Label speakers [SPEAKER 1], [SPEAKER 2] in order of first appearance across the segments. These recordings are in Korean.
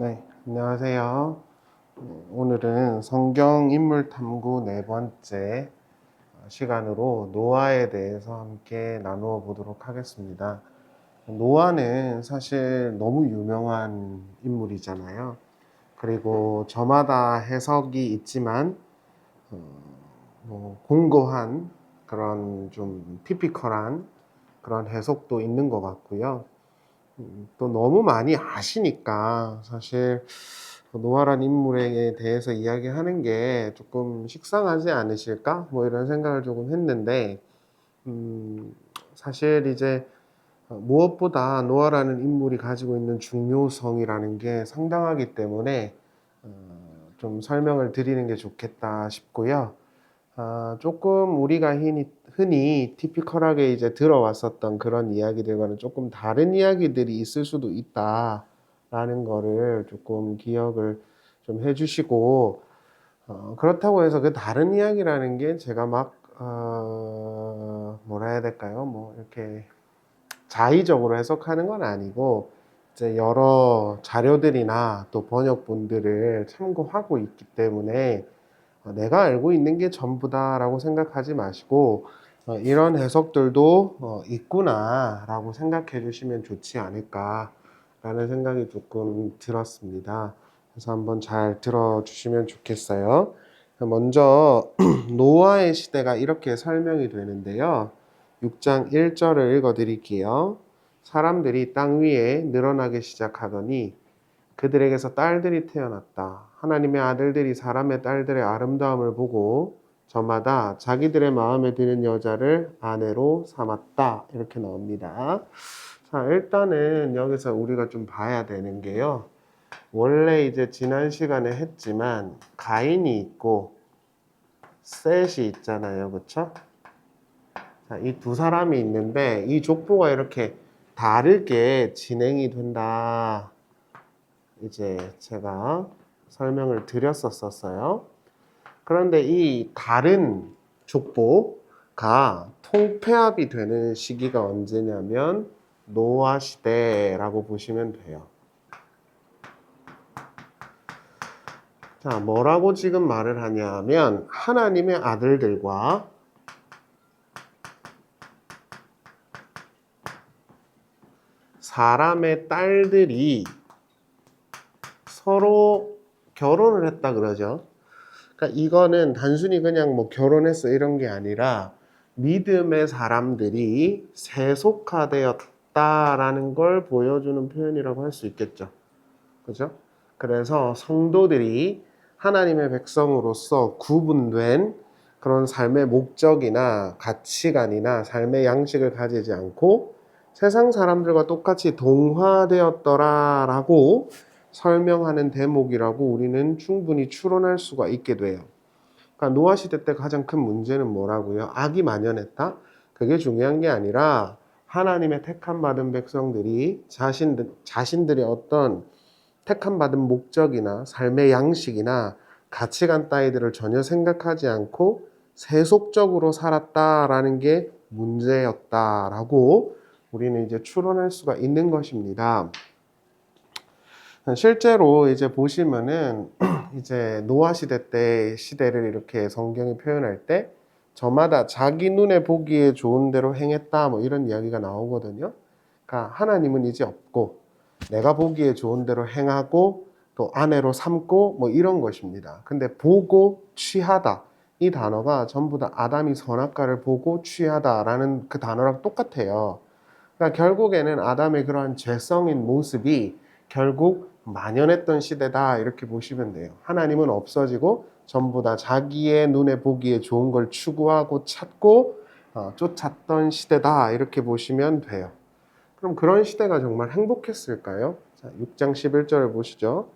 [SPEAKER 1] 네, 안녕하세요. 오늘은 성경 인물 탐구 네 번째 시간으로 노아에 대해서 함께 나누어 보도록 하겠습니다. 노아는 사실 너무 유명한 인물이잖아요. 그리고 저마다 해석이 있지만 공고한 그런 좀 티피컬한 그런 해석도 있는 것 같고요. 또 너무 많이 아시니까 사실 노아란 인물에 대해서 이야기하는 게 조금 식상하지 않으실까? 뭐 이런 생각을 조금 했는데, 사실 이제 무엇보다 노아라는 인물이 가지고 있는 중요성이라는 게 상당하기 때문에 좀 설명을 드리는 게 좋겠다 싶고요. 조금 우리가 흔히 티피컬하게 이제 들어왔었던 그런 이야기들과는 조금 다른 이야기들이 있을 수도 있다라는 거를 조금 기억을 좀 해주시고, 그렇다고 해서 그 다른 이야기라는 게 제가 막, 뭐라 해야 될까요? 뭐, 이렇게 자의적으로 해석하는 건 아니고, 이제 여러 자료들이나 또 번역본들을 참고하고 있기 때문에, 내가 알고 있는 게 전부다라고 생각하지 마시고 이런 해석들도 있구나라고 생각해 주시면 좋지 않을까라는 생각이 조금 들었습니다. 그래서 한번 잘 들어주시면 좋겠어요. 먼저 노아의 시대가 이렇게 설명이 되는데요. 6장 1절을 읽어 드릴게요. 사람들이 땅 위에 늘어나기 시작하더니 그들에게서 딸들이 태어났다. 하나님의 아들들이 사람의 딸들의 아름다움을 보고 저마다 자기들의 마음에 드는 여자를 아내로 삼았다. 이렇게 나옵니다. 자, 일단은 여기서 우리가 좀 봐야 되는 게요. 원래 이제 지난 시간에 했지만 가인이 있고 셋이 있잖아요. 그쵸? 자, 이 두 사람이 있는데 이 족보가 이렇게 다르게 진행이 된다. 이제 제가 설명을 드렸었어요. 그런데 이 다른 족보가 통폐합이 되는 시기가 언제냐면 노아 시대라고 보시면 돼요. 자, 뭐라고 지금 말을 하냐면 하나님의 아들들과 사람의 딸들이 서로 결혼을 했다 그러죠. 그러니까 이거는 단순히 그냥 뭐 결혼했어 이런 게 아니라 믿음의 사람들이 세속화되었다라는 걸 보여주는 표현이라고 할 수 있겠죠. 그죠? 그래서 성도들이 하나님의 백성으로서 구분된 그런 삶의 목적이나 가치관이나 삶의 양식을 가지지 않고 세상 사람들과 똑같이 동화되었더라라고 설명하는 대목이라고 우리는 충분히 추론할 수가 있게 돼요. 그러니까 노아 시대 때 가장 큰 문제는 뭐라고요? 악이 만연했다? 그게 중요한 게 아니라 하나님의 택함 받은 백성들이 자신들의 어떤 택함 받은 목적이나 삶의 양식이나 가치관 따위들을 전혀 생각하지 않고 세속적으로 살았다라는 게 문제였다라고 우리는 이제 추론할 수가 있는 것입니다. 실제로 이제 보시면은 이제 노아 시대 때 시대를 이렇게 성경이 표현할 때 저마다 자기 눈에 보기에 좋은 대로 행했다 뭐 이런 이야기가 나오거든요. 그러니까 하나님은 이제 없고 내가 보기에 좋은 대로 행하고 또 아내로 삼고 뭐 이런 것입니다. 근데 보고 취하다 이 단어가 전부 다 아담이 선악과를 보고 취하다라는 그 단어랑 똑같아요. 그러니까 결국에는 아담의 그러한 죄성인 모습이 결국 만연했던 시대다 이렇게 보시면 돼요. 하나님은 없어지고 전부 다 자기의 눈에 보기에 좋은 걸 추구하고 찾고 쫓았던 시대다 이렇게 보시면 돼요. 그럼 그런 시대가 정말 행복했을까요? 자, 6장 11절을 보시죠.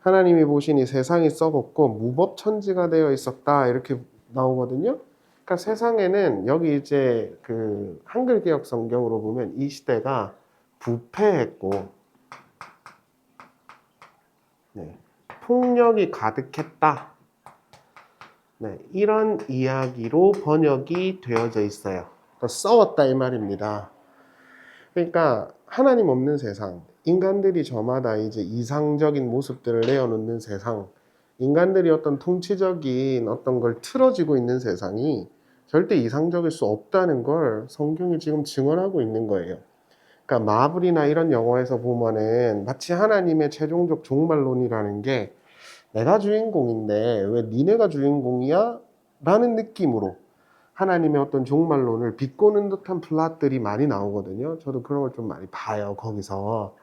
[SPEAKER 1] 하나님이 보시니 세상이 썩었고 무법천지가 되어 있었다 이렇게 나오거든요. 그러니까 세상에는 여기 이제 그 한글 개역 성경으로 보면 이 시대가 부패했고 폭력이 가득했다. 이런 이야기로 번역이 되어져 있어요. 그러니까 썩었다 이 말입니다. 그러니까 하나님 없는 세상, 인간들이 저마다 이제 이상적인 모습들을 내어놓는 세상, 인간들이 어떤 통치적인 어떤 걸 틀어지고 있는 세상이 절대 이상적일 수 없다는 걸 성경이 지금 증언하고 있는 거예요. 그러니까 마블이나 이런 영화에서 보면은 마치 하나님의 최종적 종말론이라는 게 내가 주인공인데 왜 니네가 주인공이야? 라는 느낌으로 하나님의 어떤 종말론을 비꼬는 듯한 플롯들이 많이 나오거든요. 저도 그런 걸 좀 많이 봐요, 거기서.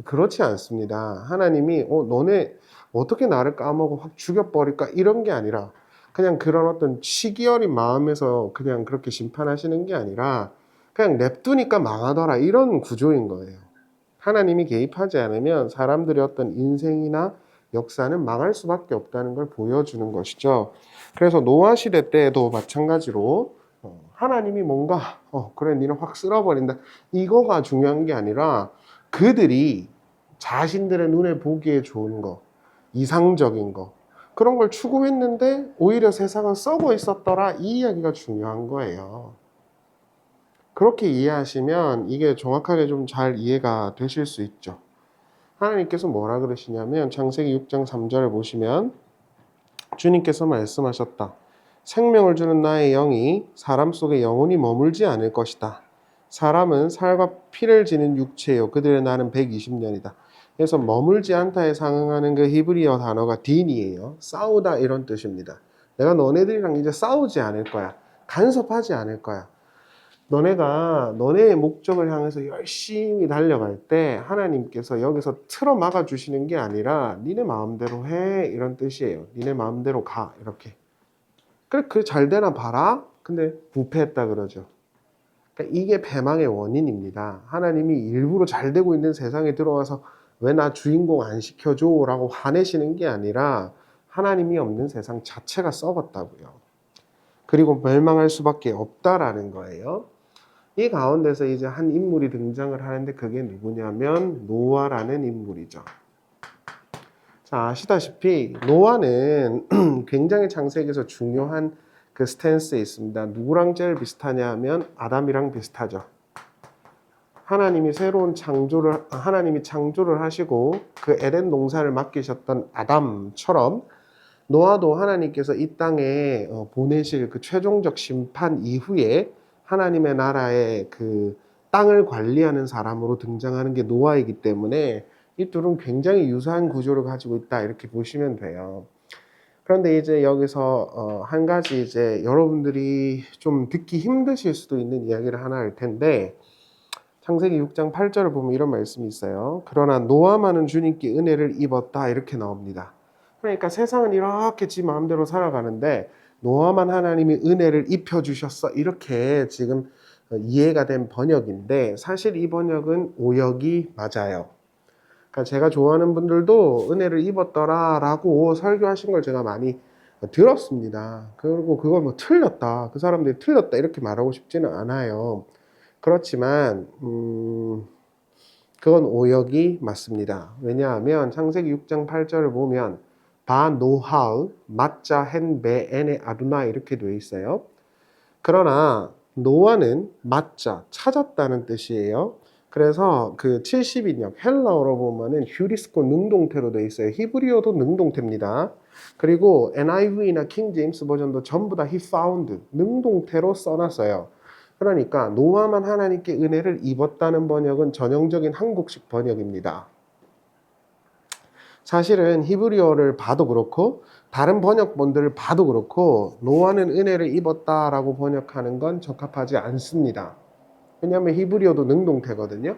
[SPEAKER 1] 그렇지 않습니다. 하나님이 너네 어떻게 나를 까먹어 확 죽여버릴까? 이런 게 아니라 그냥 그런 어떤 시기 어린 마음에서 그냥 그렇게 심판하시는 게 아니라 그냥 냅두니까 망하더라, 이런 구조인 거예요. 하나님이 개입하지 않으면 사람들의 어떤 인생이나 역사는 망할 수밖에 없다는 걸 보여주는 것이죠. 그래서 노아 시대 때도 마찬가지로 하나님이 뭔가 그래 니는 확 쓸어버린다, 이거가 중요한 게 아니라 그들이 자신들의 눈에 보기에 좋은 거, 이상적인 거, 그런 걸 추구했는데 오히려 세상은 썩어 있었더라, 이 이야기가 중요한 거예요. 그렇게 이해하시면 이게 정확하게 좀 잘 이해가 되실 수 있죠. 하나님께서 뭐라 그러시냐면 창세기 6장 3절을 보시면 주님께서 말씀하셨다. 생명을 주는 나의 영이 사람 속에 영원히 머물지 않을 것이다. 사람은 살과 피를 지닌 육체요. 그들의 날은 120년이다. 그래서 머물지 않다에 상응하는 그 히브리어 단어가 딘이에요. 싸우다, 이런 뜻입니다. 내가 너네들이랑 이제 싸우지 않을 거야. 간섭하지 않을 거야. 너네가 너네의 목적을 향해서 열심히 달려갈 때 하나님께서 여기서 틀어 막아 주시는 게 아니라 니네 마음대로 해, 이런 뜻이에요. 니네 마음대로 가, 이렇게. 그래, 그 잘 되나 봐라. 근데 부패했다 그러죠. 그러니까 이게 패망의 원인입니다. 하나님이 일부러 잘 되고 있는 세상에 들어와서 왜 나 주인공 안 시켜줘? 라고 화내시는 게 아니라 하나님이 없는 세상 자체가 썩었다고요. 그리고 멸망할 수밖에 없다라는 거예요. 이 가운데서 이제 한 인물이 등장을 하는데 그게 누구냐면 노아라는 인물이죠. 자, 아시다시피 노아는 굉장히 창세기에서 중요한 그 스탠스에 있습니다. 누구랑 제일 비슷하냐 하면 아담이랑 비슷하죠. 하나님이 창조를 하시고 그 에덴 농사를 맡기셨던 아담처럼 노아도 하나님께서 이 땅에 보내실 그 최종적 심판 이후에 하나님의 나라의 그 땅을 관리하는 사람으로 등장하는 게 노아이기 때문에 이 둘은 굉장히 유사한 구조를 가지고 있다, 이렇게 보시면 돼요. 그런데 이제 여기서 한 가지 이제 여러분들이 좀 듣기 힘드실 수도 있는 이야기를 하나 할 텐데, 창세기 6장 8절을 보면 이런 말씀이 있어요. 그러나 노아만은 주님께 은혜를 입었다, 이렇게 나옵니다. 그러니까 세상은 이렇게 지 마음대로 살아가는데 노아만 하나님이 은혜를 입혀주셨어, 이렇게 지금 이해가 된 번역인데 사실 이 번역은 오역이 맞아요. 그러니까 제가 좋아하는 분들도 은혜를 입었더라 라고 설교하신 걸 제가 많이 들었습니다. 그리고 그걸 뭐 틀렸다, 그 사람들이 틀렸다, 이렇게 말하고 싶지는 않아요. 그렇지만 그건 오역이 맞습니다. 왜냐하면 창세기 6장 8절을 보면 바 노하우 맞자 헨 베엔의 아두나, 이렇게 되어 있어요. 그러나 노아는 맞자 찾았다는 뜻이에요. 그래서 그 70인역 헬라어로 보면은 휴리스코 능동태로 되어 있어요. 히브리어도 능동태입니다. 그리고 NIV나 킹 제임스 버전도 전부 다 he found 능동태로 써놨어요. 그러니까 노아만 하나님께 은혜를 입었다는 번역은 전형적인 한국식 번역입니다. 사실은 히브리어를 봐도 그렇고 다른 번역본들을 봐도 그렇고 노아는 은혜를 입었다라고 번역하는 건 적합하지 않습니다. 왜냐하면 히브리어도 능동태거든요.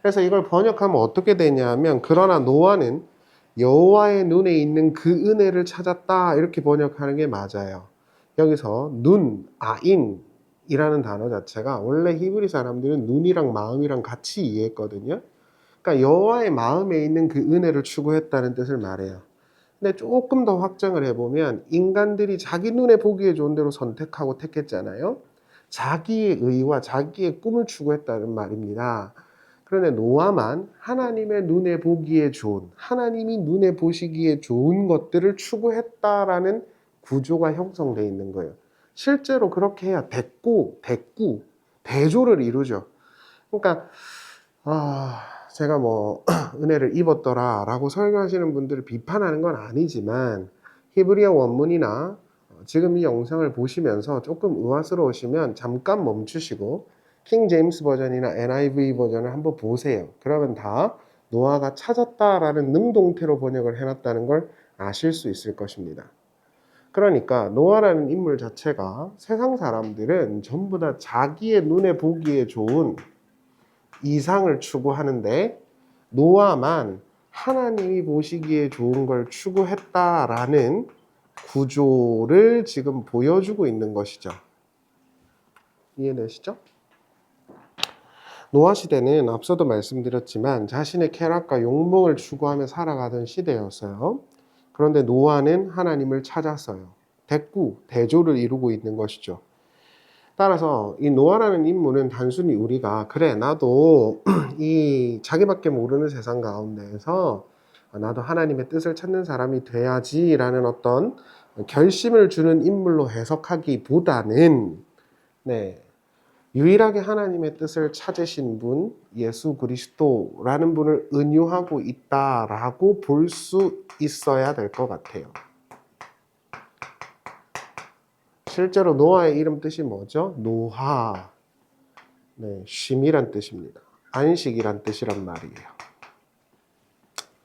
[SPEAKER 1] 그래서 이걸 번역하면 어떻게 되냐면 그러나 노아는 여호와의 눈에 있는 그 은혜를 찾았다, 이렇게 번역하는 게 맞아요. 여기서 눈, 아인 이라는 단어 자체가 원래 히브리 사람들은 눈이랑 마음이랑 같이 이해했거든요. 그러니까 여호와의 마음에 있는 그 은혜를 추구했다는 뜻을 말해요. 근데 조금 더 확장을 해보면 인간들이 자기 눈에 보기에 좋은 대로 선택하고 택했잖아요. 자기의 의와 자기의 꿈을 추구했다는 말입니다. 그런데 노아만 하나님의 눈에 보기에 좋은, 하나님이 눈에 보시기에 좋은 것들을 추구했다라는 구조가 형성되어 있는 거예요. 실제로 그렇게 해야 대조를 이루죠. 그러니까 제가 뭐 은혜를 입었더라 라고 설교하시는 분들을 비판하는 건 아니지만 히브리어 원문이나 지금 이 영상을 보시면서 조금 의아스러우시면 잠깐 멈추시고 킹 제임스 버전이나 NIV 버전을 한번 보세요. 그러면 다 노아가 찾았다라는 능동태로 번역을 해놨다는 걸 아실 수 있을 것입니다. 그러니까 노아라는 인물 자체가 세상 사람들은 전부 다 자기의 눈에 보기에 좋은 이상을 추구하는데 노아만 하나님이 보시기에 좋은 걸 추구했다라는 구조를 지금 보여주고 있는 것이죠. 이해되시죠? 노아 시대는 앞서도 말씀드렸지만 자신의 쾌락과 욕망을 추구하며 살아가던 시대였어요. 그런데 노아는 하나님을 찾았어요. 대조를 이루고 있는 것이죠. 따라서 이 노아라는 인물은 단순히 우리가 그래 나도 이 자기밖에 모르는 세상 가운데에서 나도 하나님의 뜻을 찾는 사람이 돼야지 라는 어떤 결심을 주는 인물로 해석하기보다는 유일하게 하나님의 뜻을 찾으신 분 예수 그리스도라는 분을 은유하고 있다라고 볼 수 있어야 될 것 같아요. 실제로 노아의 이름 뜻이 뭐죠? 노하, 쉼이란 뜻입니다. 안식이란 뜻이란 말이에요.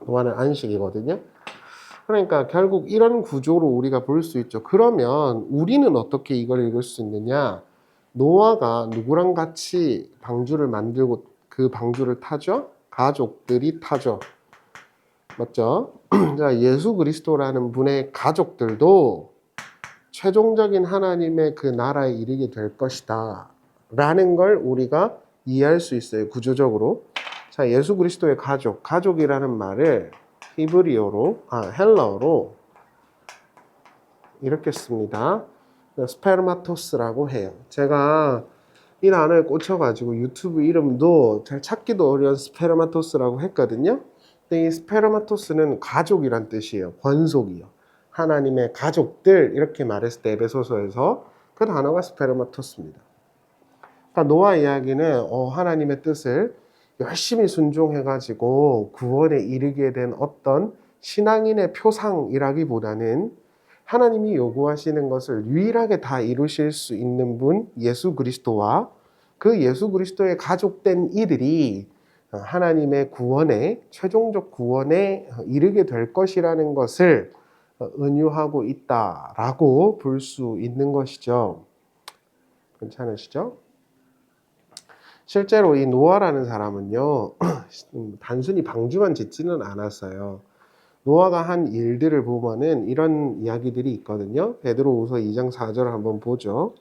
[SPEAKER 1] 노아는 안식이거든요. 그러니까 결국 이런 구조로 우리가 볼 수 있죠. 그러면 우리는 어떻게 이걸 읽을 수 있느냐? 노아가 누구랑 같이 방주를 만들고 그 방주를 타죠? 가족들이 타죠. 맞죠? 자, 예수 그리스도라는 분의 가족들도 최종적인 하나님의 그 나라에 이르게 될 것이다 라는 걸 우리가 이해할 수 있어요. 구조적으로. 자, 예수 그리스도의 가족이라는 말을 헬라어로 이렇게 씁니다. 스페르마토스라고 해요. 제가 이 단어에 꽂혀가지고 유튜브 이름도 잘 찾기도 어려운 스페르마토스라고 했거든요. 근데 이 스페르마토스는 가족이란 뜻이에요. 권속이요. 하나님의 가족들 이렇게 말했을 때 에베소서에서 그 단어가 스페르마토스입니다. 그러니까 노아 이야기는 하나님의 뜻을 열심히 순종해가지고 구원에 이르게 된 어떤 신앙인의 표상이라기보다는 하나님이 요구하시는 것을 유일하게 다 이루실 수 있는 분 예수 그리스도와 그 예수 그리스도의 가족된 이들이 하나님의 구원에 최종적 구원에 이르게 될 것이라는 것을 은유하고 있다라고 볼 수 있는 것이죠. 괜찮으시죠? 실제로 이 노아라는 사람은요, 단순히 방주만 짓지는 않았어요. 노아가 한 일들을 보면은 이런 이야기들이 있거든요. 베드로후서 2장 4절을 한번 보죠.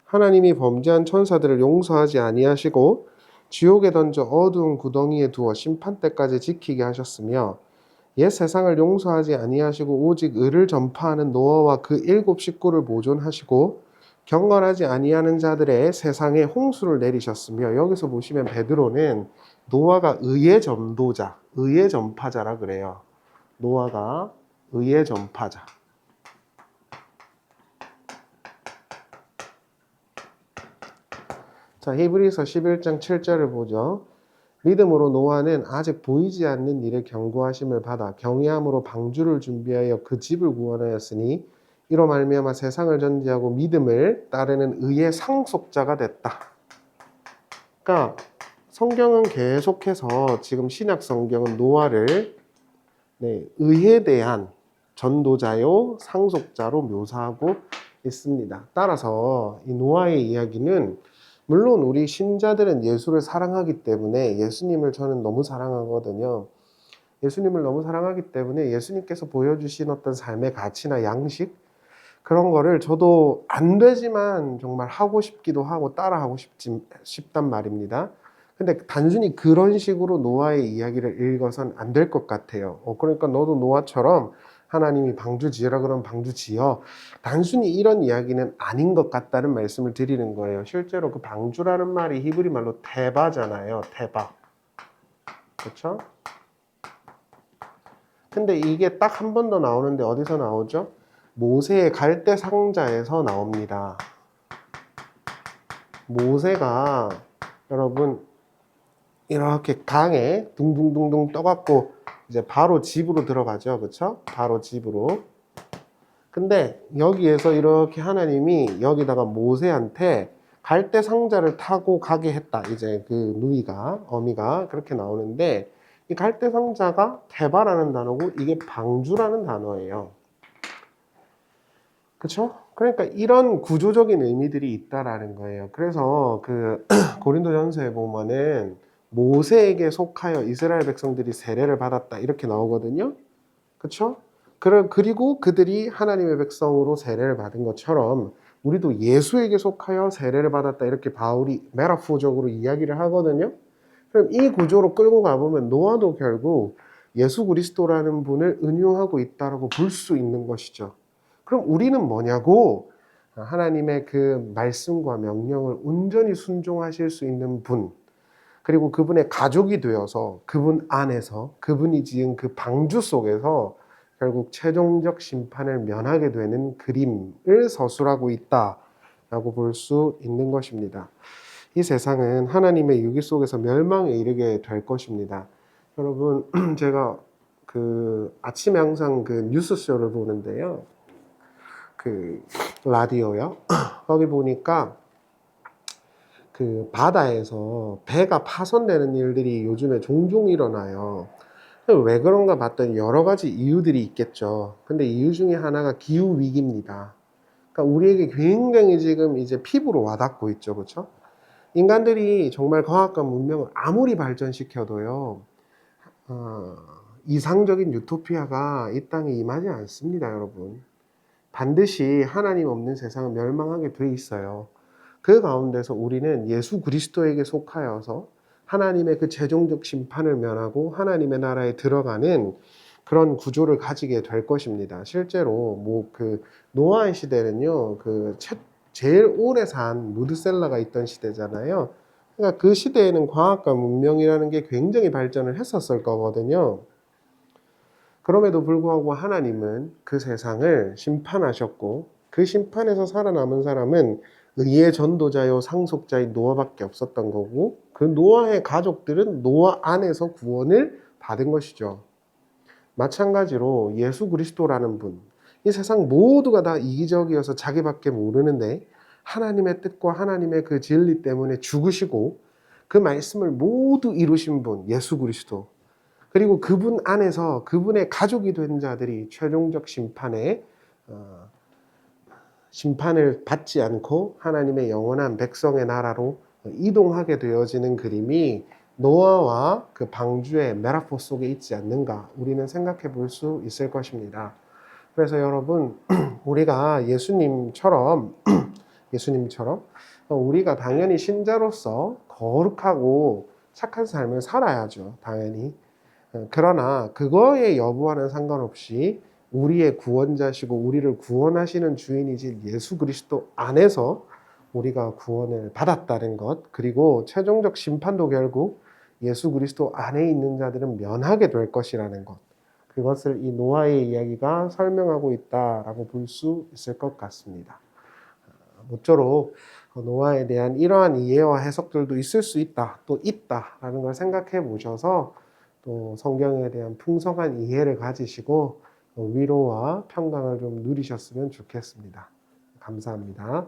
[SPEAKER 1] 하나님이 범죄한 천사들을 용서하지 아니하시고 지옥에 던져 어두운 구덩이에 두어 심판 때까지 지키게 하셨으며 옛 세상을 용서하지 아니하시고 오직 의를 전파하는 노아와 그 7 식구를 보존하시고 경건하지 아니하는 자들의 세상에 홍수를 내리셨으며 여기서 보시면 베드로는 노아가 의의 전도자, 의의 전파자라 그래요. 노아가 의의 전파자. 자, 히브리서 11장 7절을 보죠. 믿음으로 노아는 아직 보이지 않는 일에 경고하심을 받아 경외함으로 방주를 준비하여 그 집을 구원하였으니 이로 말미암아 세상을 전지하고 믿음을 따르는 의의 상속자가 됐다. 그러니까 성경은 계속해서 지금 신약 성경은 노아를 의에 대한 전도자요 상속자로 묘사하고 있습니다. 따라서 이 노아의 이야기는 물론 우리 신자들은 예수를 사랑하기 때문에 예수님을 저는 너무 사랑하거든요. 예수님을 너무 사랑하기 때문에 예수님께서 보여주신 어떤 삶의 가치나 양식 그런 거를 저도 안 되지만 정말 하고 싶기도 하고 따라하고 싶단 말입니다. 근데 단순히 그런 식으로 노아의 이야기를 읽어선 안 될 것 같아요. 그러니까 너도 노아처럼 하나님이 방주 지으라 그러면 방주 지어. 단순히 이런 이야기는 아닌 것 같다는 말씀을 드리는 거예요. 실제로 그 방주라는 말이 히브리 말로 테바잖아요. 테바. 그렇죠? 근데 이게 딱 한 번 더 나오는데 어디서 나오죠? 모세의 갈대 상자에서 나옵니다. 모세가 여러분 이렇게 강에 둥둥둥둥 떠갖고 이제 바로 집으로 들어가죠. 그쵸? 바로 집으로. 근데 여기에서 이렇게 하나님이 여기다가 모세한테 갈대 상자를 타고 가게 했다. 이제 그 누이가, 어미가 그렇게 나오는데 이 갈대 상자가 테바라는 단어고 이게 방주라는 단어예요. 그쵸? 그러니까 이런 구조적인 의미들이 있다라는 거예요. 그래서 그 고린도전서에 보면은 모세에게 속하여 이스라엘 백성들이 세례를 받았다 이렇게 나오거든요. 그쵸? 그리고 그들이 하나님의 백성으로 세례를 받은 것처럼 우리도 예수에게 속하여 세례를 받았다 이렇게 바울이 메타포적으로 이야기를 하거든요. 그럼 이 구조로 끌고 가보면 노아도 결국 예수 그리스도라는 분을 은유하고 있다라고 볼 수 있는 것이죠. 그럼 우리는 뭐냐고? 하나님의 그 말씀과 명령을 온전히 순종하실 수 있는 분, 그리고 그분의 가족이 되어서 그분 안에서 그분이 지은 그 방주 속에서 결국 최종적 심판을 면하게 되는 그림을 서술하고 있다라고 볼 수 있는 것입니다. 이 세상은 하나님의 유기 속에서 멸망에 이르게 될 것입니다. 여러분, 제가 그 아침에 항상 그 뉴스쇼를 보는데요. 그 라디오요. 거기 보니까 그 바다에서 배가 파손되는 일들이 요즘에 종종 일어나요. 왜 그런가 봤더니 여러 가지 이유들이 있겠죠. 근데 이유 중에 하나가 기후 위기입니다. 그러니까 우리에게 굉장히 지금 이제 피부로 와닿고 있죠. 그렇죠? 인간들이 정말 과학과 문명을 아무리 발전시켜도요. 어, 이상적인 유토피아가 이 땅에 임하지 않습니다, 여러분. 반드시 하나님 없는 세상은 멸망하게 돼 있어요. 그 가운데서 우리는 예수 그리스도에게 속하여서 하나님의 그 최종적 심판을 면하고 하나님의 나라에 들어가는 그런 구조를 가지게 될 것입니다. 실제로 뭐 그 노아의 시대는요, 그 제일 오래 산 무드셀라가 있던 시대잖아요. 그러니까 그 시대에는 과학과 문명이라는 게 굉장히 발전을 했었을 거거든요. 그럼에도 불구하고 하나님은 그 세상을 심판하셨고 그 심판에서 살아남은 사람은 의의 전도자요 상속자인 노아밖에 없었던 거고 그 노아의 가족들은 노아 안에서 구원을 받은 것이죠. 마찬가지로 예수 그리스도라는 분, 이 세상 모두가 다 이기적이어서 자기밖에 모르는데 하나님의 뜻과 하나님의 그 진리 때문에 죽으시고 그 말씀을 모두 이루신 분 예수 그리스도, 그리고 그분 안에서 그분의 가족이 된 자들이 최종적 심판을 받지 않고 하나님의 영원한 백성의 나라로 이동하게 되어지는 그림이 노아와 그 방주의 메타포 속에 있지 않는가 우리는 생각해 볼 수 있을 것입니다. 그래서 여러분, 우리가 예수님처럼 우리가 당연히 신자로서 거룩하고 착한 삶을 살아야죠. 당연히. 그러나 그거에 여부와는 상관없이 우리의 구원자시고 우리를 구원하시는 주인이신 예수 그리스도 안에서 우리가 구원을 받았다는 것, 그리고 최종적 심판도 결국 예수 그리스도 안에 있는 자들은 면하게 될 것이라는 것, 그것을 이 노아의 이야기가 설명하고 있다라고 볼 수 있을 것 같습니다. 모쪼록 노아에 대한 이러한 이해와 해석들도 있을 수 있다, 또 있다라는 걸 생각해 보셔서 또 성경에 대한 풍성한 이해를 가지시고 위로와 평강을 좀 누리셨으면 좋겠습니다. 감사합니다.